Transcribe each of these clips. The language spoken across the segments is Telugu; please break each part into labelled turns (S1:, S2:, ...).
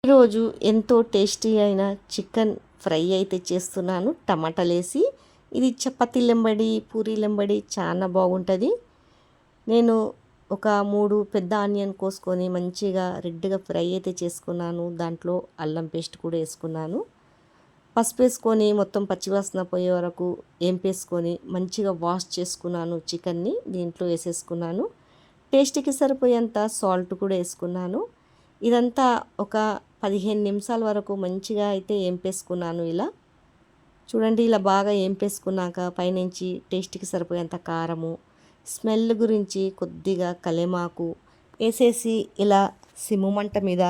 S1: ఈరోజు ఎంతో టేస్టీ అయిన చికెన్ ఫ్రై అయితే చేస్తున్నాను టమాటాలేసి. ఇది చపాతీలెంబడి పూరీలెంబడి చాలా బాగుంటుంది. నేను ఒక 3 పెద్ద ఆనియన్ కోసుకొని మంచిగా రెడ్గా ఫ్రై అయితే చేసుకున్నాను. దాంట్లో అల్లం పేస్ట్ కూడా వేసుకున్నాను. పసుపు వేసుకొని మొత్తం పచ్చివాసన పోయే వరకు ఏంపేసుకొని మంచిగా వాష్ చేసుకున్నాను. చికెన్ని దీంట్లో వేసేసుకున్నాను. టేస్ట్కి సరిపోయేంత సాల్ట్ కూడా వేసుకున్నాను. ఇదంతా ఒక 15 నిమిషాల వరకు మంచిగా అయితే ఏంపేసుకున్నాను. ఇలా చూడండి, ఇలా బాగా ఏంపేసుకున్నాక పైనుంచి టేస్ట్కి సరిపోయేంత కారము, స్మెల్ గురించి కొద్దిగా కలేమాకు వేసేసి ఇలా సిమ్ము మంట మీద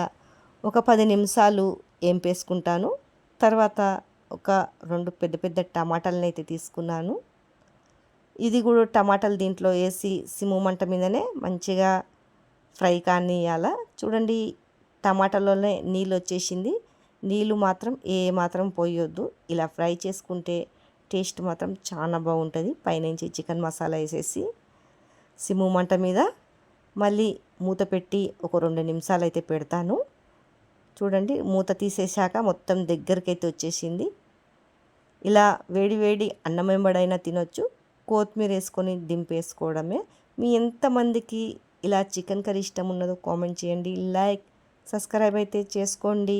S1: ఒక 10 నిమిషాలు ఏంపేసుకుంటాను. తర్వాత ఒక 2 పెద్ద పెద్ద టమాటాలను అయితే తీసుకున్నాను. ఇది కూడా టమాటాలు దీంట్లో వేసి సిమ్ము మంట మీదనే మంచిగా ఫ్రై కానియాల. చూడండి, టమాటాలోనే నీళ్ళు వచ్చేసింది. నీళ్ళు మాత్రం మాత్రం పోయొద్దు. ఇలా ఫ్రై చేసుకుంటే టేస్ట్ మాత్రం చాలా బాగుంటుంది. పైనుంచి చికెన్ మసాలా వేసేసి సిమ్ము మంట మీద మళ్ళీ మూత పెట్టి ఒక 2 నిమిషాలు అయితే పెడతాను. చూడండి, మూత తీసేశాక మొత్తం దగ్గరికి అయితే వచ్చేసింది. ఇలా వేడి వేడి అన్నం వెంబడైనా తినొచ్చు. కొత్తిమీర వేసుకొని దింపేసుకోవడమే. మీ ఎంతమందికి ఇలా చికెన్ కర్రీ ఇష్టం ఉన్నదో కామెంట్ చేయండి. లైక్ సబ్స్క్రైబ్ అయితే చేసుకోండి.